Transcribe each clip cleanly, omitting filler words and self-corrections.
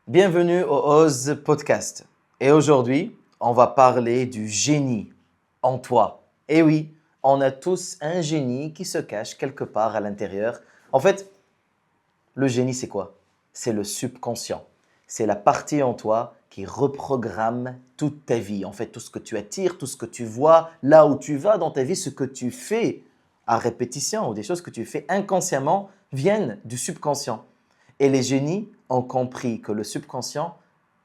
Bienvenue au Oz Podcast. Et aujourd'hui, on va parler du génie en toi. Et oui, on a tous un génie qui se cache quelque part à l'intérieur. En fait, le génie, c'est quoi? C'est le subconscient. C'est la partie en toi qui reprogramme toute ta vie. En fait, tout ce que tu attires, tout ce que tu vois, là où tu vas dans ta vie, ce que tu fais à répétition ou des choses que tu fais inconsciemment viennent du subconscient. Et les génies ont compris que le subconscient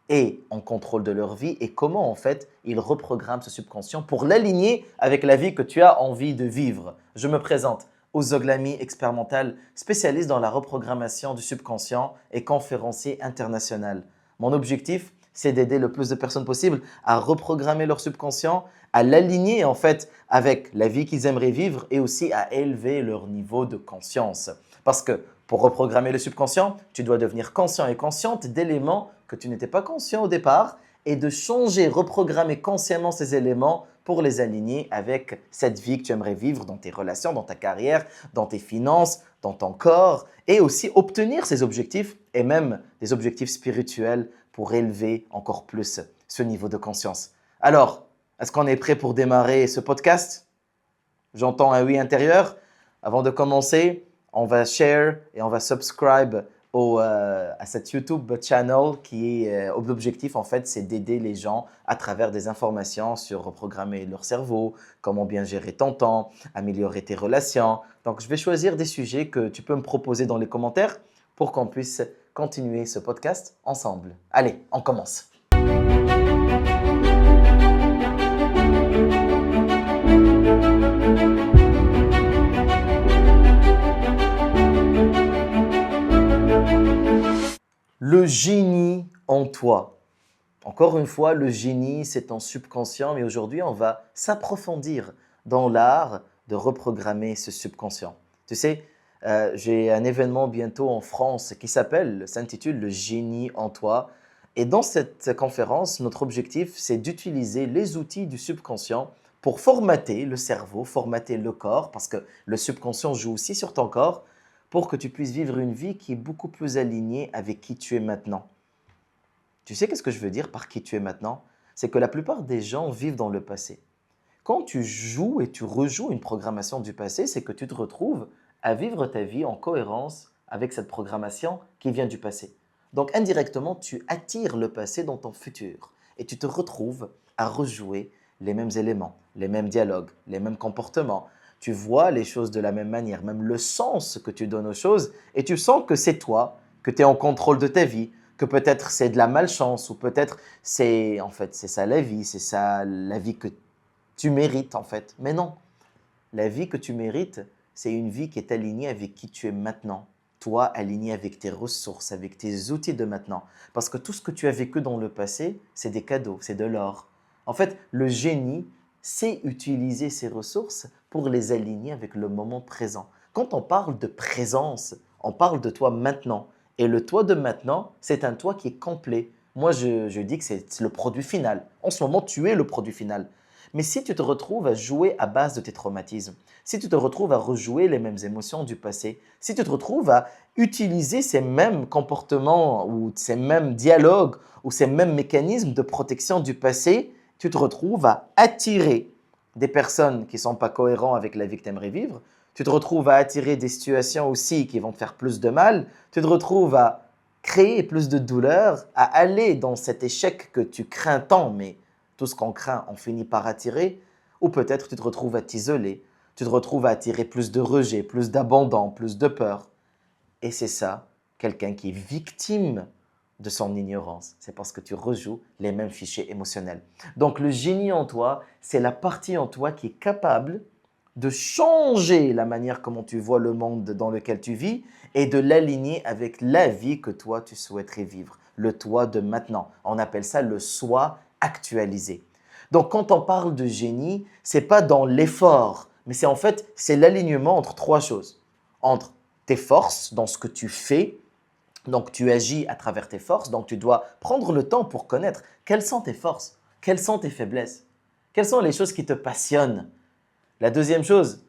est en contrôle de leur vie et comment en fait ils reprogramment ce subconscient pour l'aligner avec la vie que tu as envie de vivre. Je me présente, Ozoglami, expert mental, spécialiste dans la reprogrammation du subconscient et conférencier international. Mon objectif, c'est d'aider le plus de personnes possible à reprogrammer leur subconscient, à l'aligner en fait avec la vie qu'ils aimeraient vivre et aussi à élever leur niveau de conscience. Parce que pour reprogrammer le subconscient, tu dois devenir conscient et consciente d'éléments que tu n'étais pas conscient au départ et de changer, reprogrammer consciemment ces éléments pour les aligner avec cette vie que tu aimerais vivre dans tes relations, dans ta carrière, dans tes finances, dans ton corps et aussi obtenir ces objectifs et même des objectifs spirituels pour élever encore plus ce niveau de conscience. Alors, est-ce qu'on est prêt pour démarrer ce podcast? J'entends un oui intérieur. Avant de commencer, on va share et on va subscribe à cette YouTube channel qui est l'objectif en fait, c'est d'aider les gens à travers des informations sur reprogrammer leur cerveau, comment bien gérer ton temps, améliorer tes relations. Donc, je vais choisir des sujets que tu peux me proposer dans les commentaires pour qu'on puisse continuer ce podcast ensemble. Allez, on commence. Le génie en toi. Encore une fois, le génie, c'est ton subconscient, mais aujourd'hui, on va s'approfondir dans l'art de reprogrammer ce subconscient. Tu sais, j'ai un événement bientôt en France qui s'intitule Le génie en toi. Et dans cette conférence, notre objectif, c'est d'utiliser les outils du subconscient pour formater le cerveau, formater le corps, parce que le subconscient joue aussi sur ton corps, pour que tu puisses vivre une vie qui est beaucoup plus alignée avec qui tu es maintenant. Tu sais qu'est-ce que je veux dire par qui tu es maintenant? C'est que la plupart des gens vivent dans le passé. Quand tu joues et tu rejoues une programmation du passé, c'est que tu te retrouves à vivre ta vie en cohérence avec cette programmation qui vient du passé. Donc indirectement, tu attires le passé dans ton futur et tu te retrouves à rejouer les mêmes éléments, les mêmes dialogues, les mêmes comportements. Tu vois les choses de la même manière, même le sens que tu donnes aux choses et tu sens que c'est toi, que tu es en contrôle de ta vie, que peut-être c'est de la malchance ou peut-être c'est ça la vie, c'est ça la vie que tu mérites en fait. Mais non, la vie que tu mérites, c'est une vie qui est alignée avec qui tu es maintenant. Toi, aligné avec tes ressources, avec tes outils de maintenant. Parce que tout ce que tu as vécu dans le passé, c'est des cadeaux, c'est de l'or. En fait, le génie sait utiliser ses ressources pour les aligner avec le moment présent. Quand on parle de présence, on parle de toi maintenant. Et le toi de maintenant, c'est un toi qui est complet. Moi, je dis que c'est le produit final. En ce moment, tu es le produit final. Mais si tu te retrouves à jouer à base de tes traumatismes, si tu te retrouves à rejouer les mêmes émotions du passé, si tu te retrouves à utiliser ces mêmes comportements ou ces mêmes dialogues ou ces mêmes mécanismes de protection du passé, tu te retrouves à attirer des personnes qui ne sont pas cohérentes avec la vie que tu aimerais vivre, tu te retrouves à attirer des situations aussi qui vont te faire plus de mal, tu te retrouves à créer plus de douleur, à aller dans cet échec que tu crains tant, mais tout ce qu'on craint, on finit par attirer, ou peut-être tu te retrouves à t'isoler, tu te retrouves à attirer plus de rejet, plus d'abandon, plus de peur. Et c'est ça, quelqu'un qui est victime de son ignorance. C'est parce que tu rejoues les mêmes fichiers émotionnels. Donc le génie en toi, c'est la partie en toi qui est capable de changer la manière comment tu vois le monde dans lequel tu vis et de l'aligner avec la vie que toi tu souhaiterais vivre, le toi de maintenant. On appelle ça le soi actualisé. Donc quand on parle de génie, c'est pas dans l'effort, mais c'est en fait c'est l'alignement entre trois choses. Entre tes forces dans ce que tu fais, donc tu agis à travers tes forces, donc tu dois prendre le temps pour connaître quelles sont tes forces, quelles sont tes faiblesses, quelles sont les choses qui te passionnent. La deuxième chose,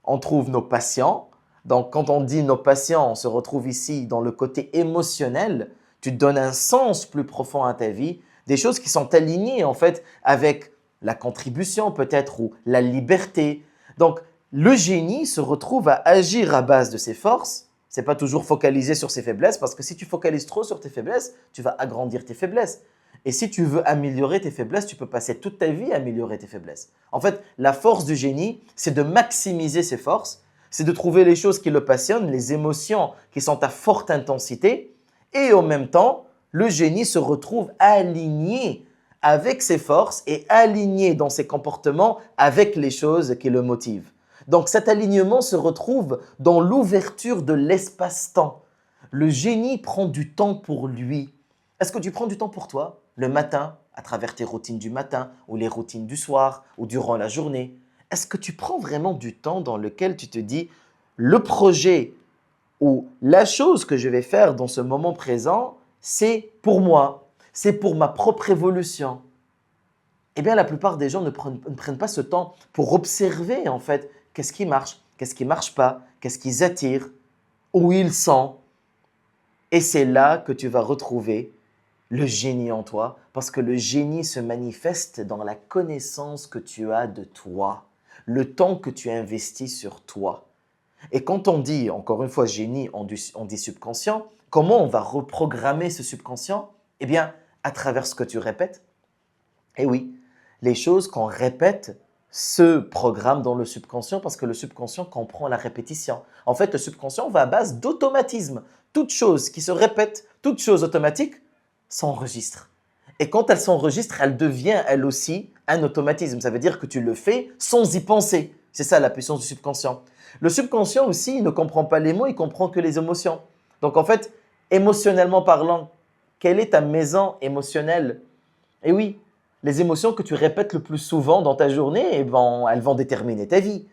on trouve nos passions. Donc, quand on dit nos passions, on se retrouve ici dans le côté émotionnel. tu te donnes un sens plus profond à ta vie, des choses qui sont alignées en fait avec la contribution peut-être ou la liberté. Donc, le génie se retrouve à agir à base de ses forces. C'est pas toujours focalisé sur ses faiblesses parce que si tu focalises trop sur tes faiblesses, tu vas agrandir tes faiblesses. Et si tu veux améliorer tes faiblesses, tu peux passer toute ta vie à améliorer tes faiblesses. En fait, la force du génie, c'est de maximiser ses forces, c'est de trouver les choses qui le passionnent, les émotions qui sont à forte intensité, et en même temps, le génie se retrouve aligné avec ses forces et aligné dans ses comportements avec les choses qui le motivent. Donc cet alignement se retrouve dans l'ouverture de l'espace-temps. Le génie prend du temps pour lui. Est-ce que tu prends du temps pour toi le matin, à travers tes routines du matin ou les routines du soir ou durant la journée? Est-ce que tu prends vraiment du temps dans lequel tu te dis le projet ou la chose que je vais faire dans ce moment présent, c'est pour moi, c'est pour ma propre évolution? Eh bien, la plupart des gens ne prennent pas ce temps pour observer en fait qu'est-ce qui marche pas, qu'est-ce qu'ils attirent, où ils sont. Et c'est là que tu vas retrouver le génie en toi, parce que le génie se manifeste dans la connaissance que tu as de toi, le temps que tu investis sur toi. Et quand on dit, encore une fois, génie, on dit subconscient, comment on va reprogrammer ce subconscient? Eh bien, à travers ce que tu répètes. Et oui, les choses qu'on répète se programment dans le subconscient parce que le subconscient comprend la répétition. En fait, le subconscient va à base d'automatisme. Toute chose qui se répète, toute chose automatique, s'enregistre. Et quand elle s'enregistre, elle devient elle aussi un automatisme. Ça veut dire que tu le fais sans y penser. C'est ça la puissance du subconscient. Le subconscient aussi, il ne comprend pas les mots, il comprend que les émotions. Donc en fait, émotionnellement parlant, quelle est ta maison émotionnelle? Et oui, les émotions que tu répètes le plus souvent dans ta journée, elles vont déterminer ta vie.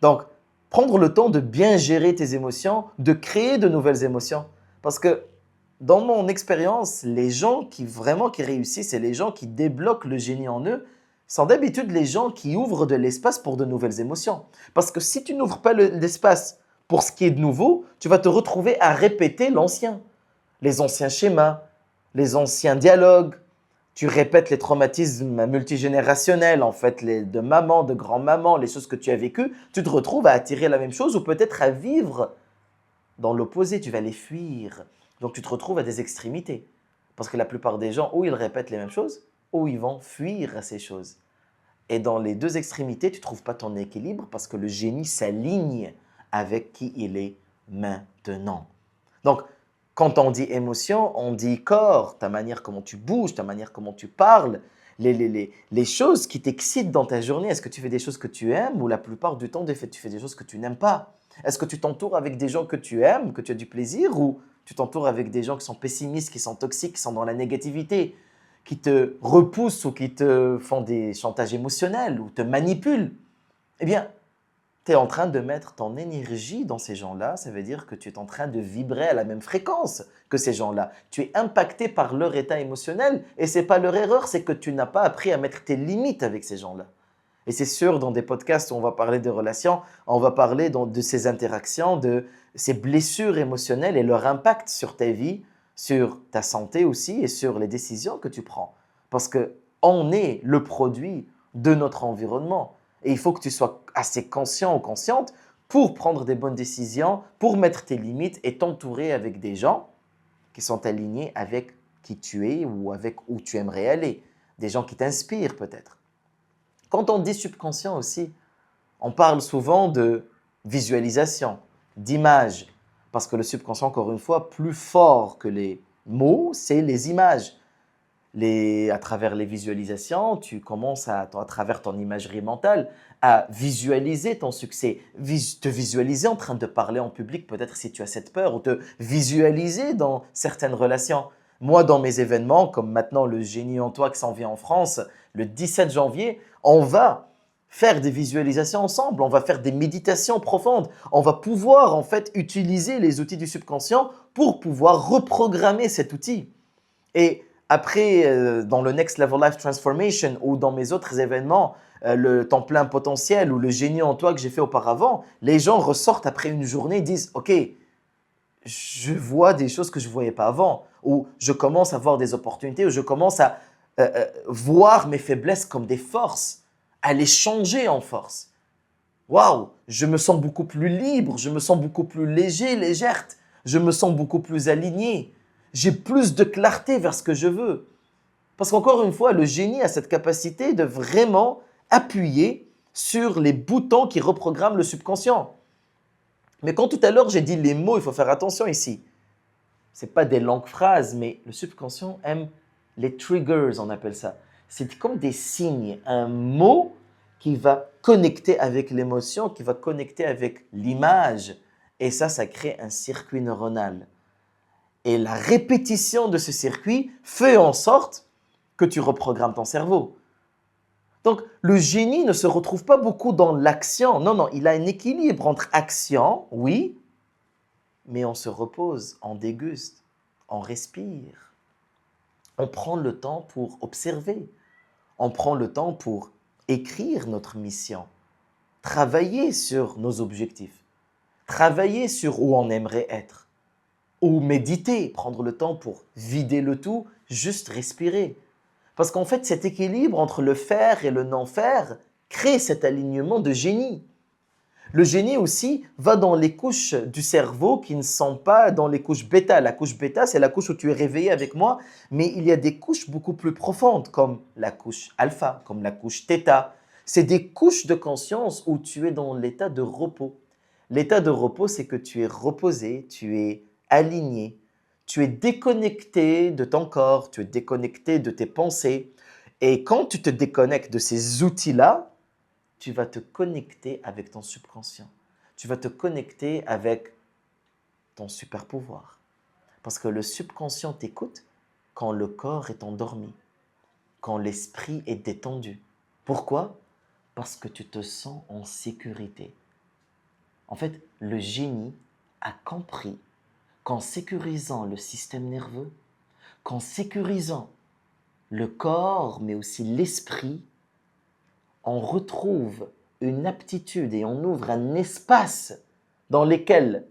Donc, prendre le temps de bien gérer tes émotions, de créer de nouvelles émotions. Parce que dans mon expérience, les gens qui réussissent et les gens qui débloquent le génie en eux sont d'habitude les gens qui ouvrent de l'espace pour de nouvelles émotions. Parce que si tu n'ouvres pas l'espace pour ce qui est de nouveau, tu vas te retrouver à répéter l'ancien. Les anciens schémas, les anciens dialogues. Tu répètes les traumatismes multigénérationnels, en fait, de maman, de grand-maman, les choses que tu as vécues. Tu te retrouves à attirer la même chose ou peut-être à vivre dans l'opposé. Tu vas les fuir. Donc, tu te retrouves à des extrémités. Parce que la plupart des gens, ou ils répètent les mêmes choses, ou ils vont fuir ces choses. Et dans les deux extrémités, tu ne trouves pas ton équilibre parce que le génie s'aligne avec qui il est maintenant. Donc, quand on dit émotion, on dit corps, ta manière comment tu bouges, ta manière comment tu parles, les choses qui t'excitent dans ta journée. Est-ce que tu fais des choses que tu aimes ou la plupart du temps, tu fais des choses que tu n'aimes pas? Est-ce que tu t'entoures avec des gens que tu aimes, que tu as du plaisir ou tu t'entoures avec des gens qui sont pessimistes, qui sont toxiques, qui sont dans la négativité, qui te repoussent ou qui te font des chantages émotionnels ou te manipulent? Eh bien, tu es en train de mettre ton énergie dans ces gens-là, ça veut dire que tu es en train de vibrer à la même fréquence que ces gens-là. Tu es impacté par leur état émotionnel et ce n'est pas leur erreur, c'est que tu n'as pas appris à mettre tes limites avec ces gens-là. Et c'est sûr, dans des podcasts où on va parler de relations, on va parler de ces interactions, de ces blessures émotionnelles et leur impact sur ta vie, sur ta santé aussi et sur les décisions que tu prends. Parce qu'on est le produit de notre environnement. Et il faut que tu sois assez conscient ou consciente pour prendre des bonnes décisions, pour mettre tes limites et t'entourer avec des gens qui sont alignés avec qui tu es ou avec où tu aimerais aller. Des gens qui t'inspirent peut-être. Quand on dit subconscient aussi, on parle souvent de visualisation, d'image. Parce que le subconscient, encore une fois, plus fort que les mots, c'est les images. À travers les visualisations, tu commences à travers ton imagerie mentale, à visualiser ton succès, te visualiser en train de parler en public, peut-être si tu as cette peur, ou te visualiser dans certaines relations. Moi, dans mes événements, comme maintenant le Génie en toi qui s'en vient en France, le 17 janvier, on va faire des visualisations ensemble, on va faire des méditations profondes, on va pouvoir en fait utiliser les outils du subconscient pour pouvoir reprogrammer cet outil. Et après, dans le Next Level Life Transformation ou dans mes autres événements, le temps plein potentiel ou le génie en toi que j'ai fait auparavant, les gens ressortent après une journée et disent « Ok, je vois des choses que je ne voyais pas avant, ou je commence à voir des opportunités, ou je commence à voir mes faiblesses comme des forces, à les changer en force. Waouh, je me sens beaucoup plus libre, je me sens beaucoup plus léger, légère, je me sens beaucoup plus aligné. J'ai plus de clarté vers ce que je veux. Parce qu'encore une fois, le génie a cette capacité de vraiment appuyer sur les boutons qui reprogramment le subconscient. Mais quand tout à l'heure j'ai dit les mots, il faut faire attention ici. Ce n'est pas des longues phrases, mais le subconscient aime les triggers, on appelle ça. C'est comme des signes, un mot qui va connecter avec l'émotion, qui va connecter avec l'image. Et ça crée un circuit neuronal. Et la répétition de ce circuit fait en sorte que tu reprogrammes ton cerveau. Donc, le génie ne se retrouve pas beaucoup dans l'action. Non, non, il a un équilibre entre action, oui, mais on se repose, on déguste, on respire. On prend le temps pour observer. On prend le temps pour écrire notre mission, travailler sur nos objectifs, travailler sur où on aimerait être, ou méditer, prendre le temps pour vider le tout, juste respirer. Parce qu'en fait, cet équilibre entre le faire et le non-faire crée cet alignement de génie. Le génie aussi va dans les couches du cerveau qui ne sont pas dans les couches bêta. La couche bêta, c'est la couche où tu es réveillé avec moi, mais il y a des couches beaucoup plus profondes, comme la couche alpha, comme la couche theta. C'est des couches de conscience où tu es dans l'état de repos. L'état de repos, c'est que tu es reposé, tu es aligné, tu es déconnecté de ton corps, tu es déconnecté de tes pensées. Et quand tu te déconnectes de ces outils-là, tu vas te connecter avec ton subconscient. Tu vas te connecter avec ton super pouvoir. Parce que le subconscient t'écoute quand le corps est endormi, quand l'esprit est détendu. Pourquoi? Parce que tu te sens en sécurité. En fait, le génie a compris qu'en sécurisant le système nerveux, qu'en sécurisant le corps, mais aussi l'esprit, on retrouve une aptitude et on ouvre un espace dans lequel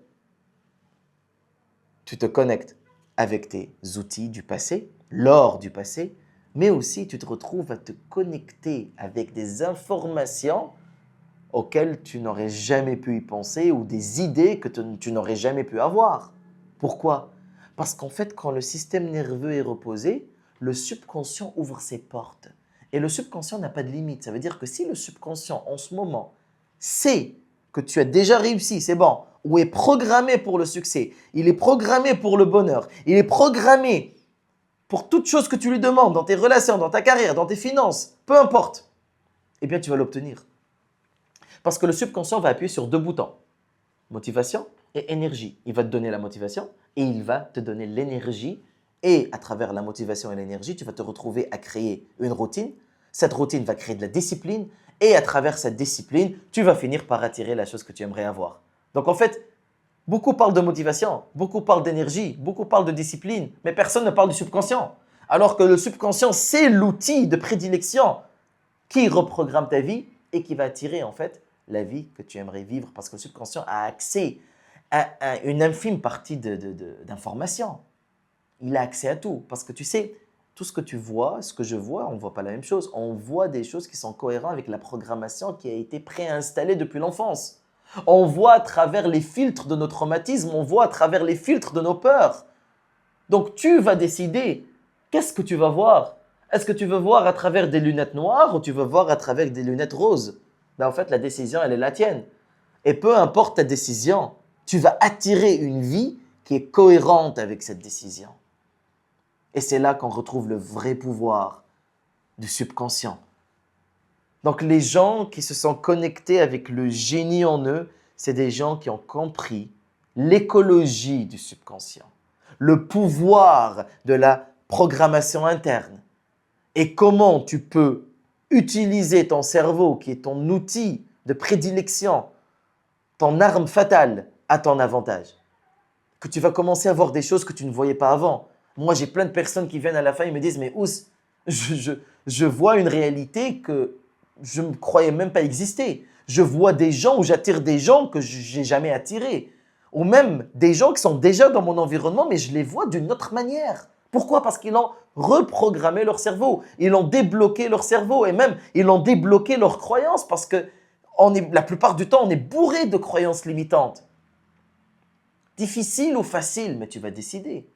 tu te connectes avec tes outils du passé, l'or du passé, mais aussi tu te retrouves à te connecter avec des informations auxquelles tu n'aurais jamais pu y penser ou des idées que tu n'aurais jamais pu avoir. Pourquoi? Parce qu'en fait, quand le système nerveux est reposé, le subconscient ouvre ses portes. Et le subconscient n'a pas de limite. Ça veut dire que si le subconscient, en ce moment, sait que tu as déjà réussi, c'est bon, ou est programmé pour le succès, il est programmé pour le bonheur, il est programmé pour toute chose que tu lui demandes dans tes relations, dans ta carrière, dans tes finances, peu importe, eh bien tu vas l'obtenir. Parce que le subconscient va appuyer sur deux boutons, motivation et énergie. Il va te donner la motivation et il va te donner l'énergie. Et à travers la motivation et l'énergie, tu vas te retrouver à créer une routine. Cette routine va créer de la discipline. Et à travers cette discipline, tu vas finir par attirer la chose que tu aimerais avoir. Donc en fait, beaucoup parlent de motivation, beaucoup parlent d'énergie, beaucoup parlent de discipline, mais personne ne parle du subconscient. Alors que le subconscient, c'est l'outil de prédilection qui reprogramme ta vie et qui va attirer en fait la vie que tu aimerais vivre parce que le subconscient a accès à une infime partie d'informations. Il a accès à tout parce que tu sais, tout ce que tu vois, ce que je vois, on ne voit pas la même chose. On voit des choses qui sont cohérentes avec la programmation qui a été préinstallée depuis l'enfance. On voit à travers les filtres de nos traumatismes, on voit à travers les filtres de nos peurs. Donc tu vas décider, qu'est-ce que tu vas voir? Est-ce que tu veux voir à travers des lunettes noires ou tu veux voir à travers des lunettes roses? En fait, la décision, elle est la tienne. Et peu importe ta décision, tu vas attirer une vie qui est cohérente avec cette décision. Et c'est là qu'on retrouve le vrai pouvoir du subconscient. Donc les gens qui se sont connectés avec le génie en eux, c'est des gens qui ont compris l'écologie du subconscient, le pouvoir de la programmation interne et comment tu peux utiliser ton cerveau qui est ton outil de prédilection, ton arme fatale à ton avantage. Que tu vas commencer à voir des choses que tu ne voyais pas avant. Moi, j'ai plein de personnes qui viennent à la fin et me disent « Mais Ous, je vois une réalité que je ne croyais même pas exister. Je vois des gens ou j'attire des gens que je n'ai jamais attirés. ou même des gens qui sont déjà dans mon environnement, mais je les vois d'une autre manière. Pourquoi? Parce qu'ils ont reprogrammé leur cerveau, ils ont débloqué leur cerveau et même ils ont débloqué leurs croyances parce que la plupart du temps, on est bourré de croyances limitantes. Difficile ou facile, mais tu vas décider.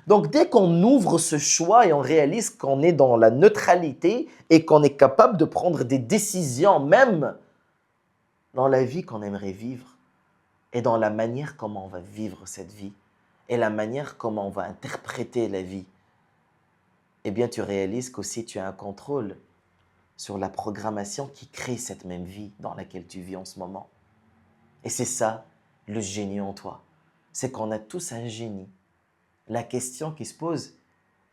Donc, dès qu'on ouvre ce choix et on réalise qu'on est dans la neutralité et qu'on est capable de prendre des décisions, même dans la vie qu'on aimerait vivre et dans la manière comment on va vivre cette vie et la manière comment on va interpréter la vie, eh bien, tu réalises qu'aussi tu as un contrôle sur la programmation qui crée cette même vie dans laquelle tu vis en ce moment. Et c'est ça, le génie en toi. C'est qu'on a tous un génie. La question qui se pose,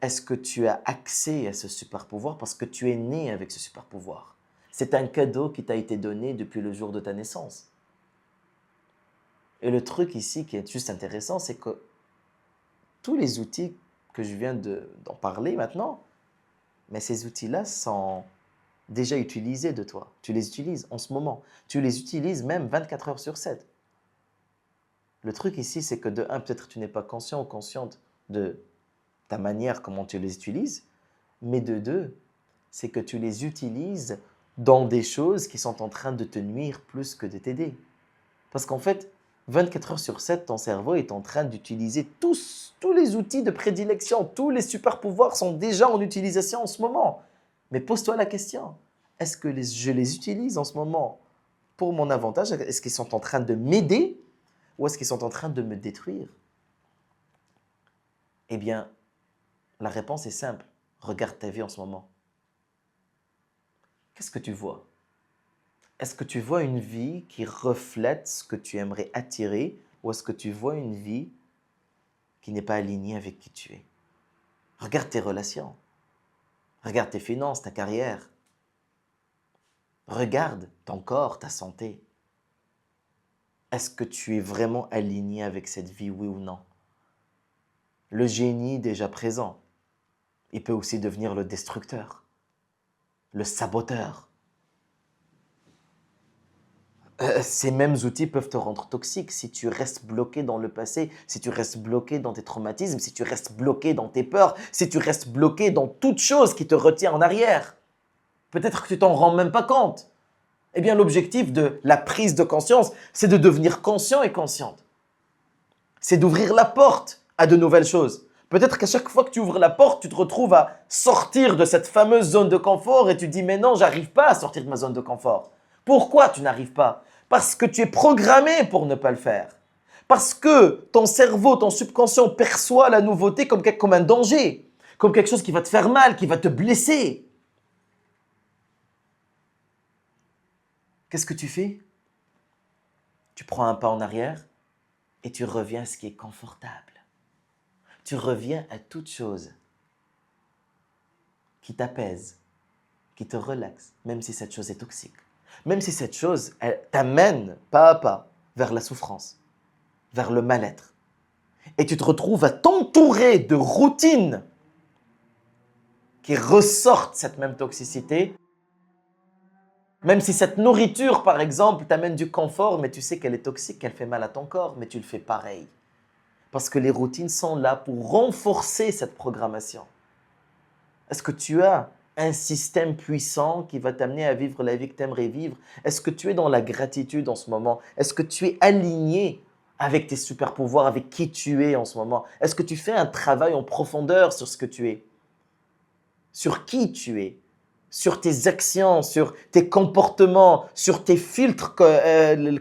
est-ce que tu as accès à ce super pouvoir parce que tu es né avec ce super pouvoir? C'est un cadeau qui t'a été donné depuis le jour de ta naissance. Et le truc ici qui est juste intéressant, c'est que tous les outils que je viens d'en parler maintenant, mais ces outils-là sont déjà utilisés de toi. Tu les utilises en ce moment. Tu les utilises même 24 heures sur 7. Le truc ici, c'est que de un, peut-être tu n'es pas conscient ou consciente de ta manière, comment tu les utilises, mais de deux, c'est que tu les utilises dans des choses qui sont en train de te nuire plus que de t'aider. Parce qu'en fait, 24 heures sur 7, ton cerveau est en train d'utiliser tous les outils de prédilection, tous les super pouvoirs sont déjà en utilisation en ce moment. Mais pose-toi la question, est-ce que je les utilise en ce moment pour mon avantage? Est-ce qu'ils sont en train de m'aider ou est-ce qu'ils sont en train de me détruire? Eh bien, la réponse est simple. Regarde ta vie en ce moment. Qu'est-ce que tu vois? Est-ce que tu vois une vie qui reflète ce que tu aimerais attirer ou est-ce que tu vois une vie qui n'est pas alignée avec qui tu es? Regarde tes relations. Regarde tes finances, ta carrière. Regarde ton corps, ta santé. Est-ce que tu es vraiment aligné avec cette vie, oui ou non? Le génie déjà présent, il peut aussi devenir le destructeur, le saboteur. Ces mêmes outils peuvent te rendre toxique si tu restes bloqué dans le passé, si tu restes bloqué dans tes traumatismes, si tu restes bloqué dans tes peurs, si tu restes bloqué dans toute chose qui te retient en arrière. Peut-être que tu t'en rends même pas compte. Eh bien, l'objectif de la prise de conscience, c'est de devenir conscient et consciente. C'est d'ouvrir la porte à de nouvelles choses. Peut-être qu'à chaque fois que tu ouvres la porte, tu te retrouves à sortir de cette fameuse zone de confort et tu dis « mais non, j'arrive pas à sortir de ma zone de confort ». Pourquoi tu n'arrives pas? Parce que tu es programmé pour ne pas le faire. Parce que ton cerveau, ton subconscient perçoit la nouveauté comme un danger, comme quelque chose qui va te faire mal, qui va te blesser. Qu'est-ce que tu fais? Tu prends un pas en arrière et tu reviens à ce qui est confortable. Tu reviens à toute chose qui t'apaise, qui te relaxe, même si cette chose est toxique. Même si cette chose, elle t'amène pas à pas vers la souffrance, vers le mal-être. Et tu te retrouves à t'entourer de routines qui ressortent cette même toxicité. Même si cette nourriture, par exemple, t'amène du confort, mais tu sais qu'elle est toxique, qu'elle fait mal à ton corps, mais tu le fais pareil. Parce que les routines sont là pour renforcer cette programmation. Est-ce que tu as un système puissant qui va t'amener à vivre la vie que tu aimerais vivre? Est-ce que tu es dans la gratitude en ce moment? Est-ce que tu es aligné avec tes super pouvoirs, avec qui tu es en ce moment? Est-ce que tu fais un travail en profondeur sur ce que tu es? Sur qui tu es? Sur tes actions, sur tes comportements, sur tes filtres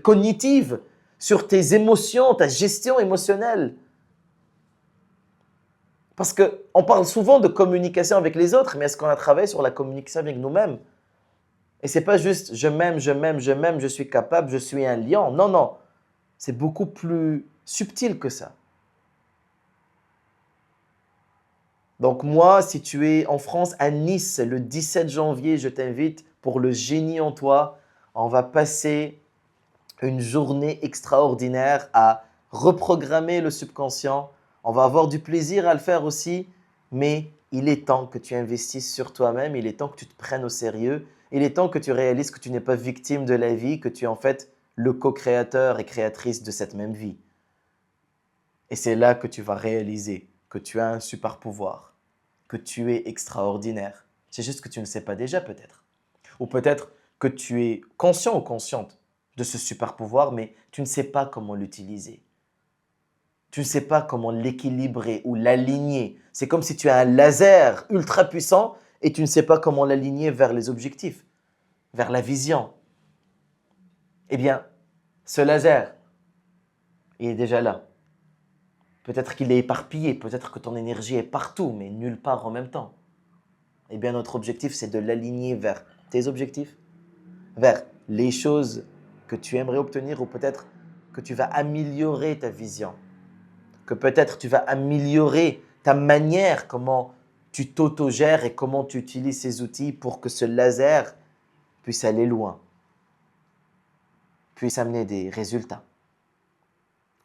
cognitifs, sur tes émotions, ta gestion émotionnelle? Parce qu'on parle souvent de communication avec les autres, mais est-ce qu'on a travaillé sur la communication avec nous-mêmes? Et ce n'est pas juste je m'aime, je m'aime, je m'aime, je suis capable, je suis un lion. Non, non. C'est beaucoup plus subtil que ça. Donc moi, si tu es en France, à Nice, le 17 janvier, je t'invite pour le génie en toi. On va passer une journée extraordinaire à reprogrammer le subconscient. On va avoir du plaisir à le faire aussi, mais il est temps que tu investisses sur toi-même, il est temps que tu te prennes au sérieux, il est temps que tu réalises que tu n'es pas victime de la vie, que tu es en fait le co-créateur et créatrice de cette même vie. Et c'est là que tu vas réaliser que tu as un super pouvoir, que tu es extraordinaire. C'est juste que tu ne le sais pas déjà peut-être. Ou peut-être que tu es conscient ou consciente de ce super pouvoir, mais tu ne sais pas comment l'utiliser. Tu ne sais pas comment l'équilibrer ou l'aligner. C'est comme si tu as un laser ultra puissant et tu ne sais pas comment l'aligner vers les objectifs, vers la vision. Eh bien, ce laser, il est déjà là. Peut-être qu'il est éparpillé, peut-être que ton énergie est partout, mais nulle part en même temps. Eh bien, notre objectif, c'est de l'aligner vers tes objectifs, vers les choses que tu aimerais obtenir ou peut-être que tu vas améliorer ta vision, que peut-être tu vas améliorer ta manière, comment tu t'autogères et comment tu utilises ces outils pour que ce laser puisse aller loin, puisse amener des résultats.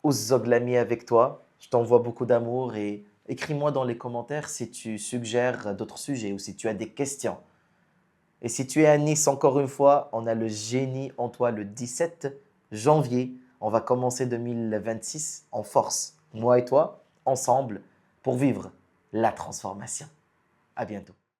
Ouzog l'ami avec toi, je t'envoie beaucoup d'amour et écris-moi dans les commentaires si tu suggères d'autres sujets ou si tu as des questions. Et si tu es à Nice, encore une fois, on a le génie en toi le 17 janvier. On va commencer 2026 en force, moi et toi, ensemble, pour vivre la transformation. À bientôt.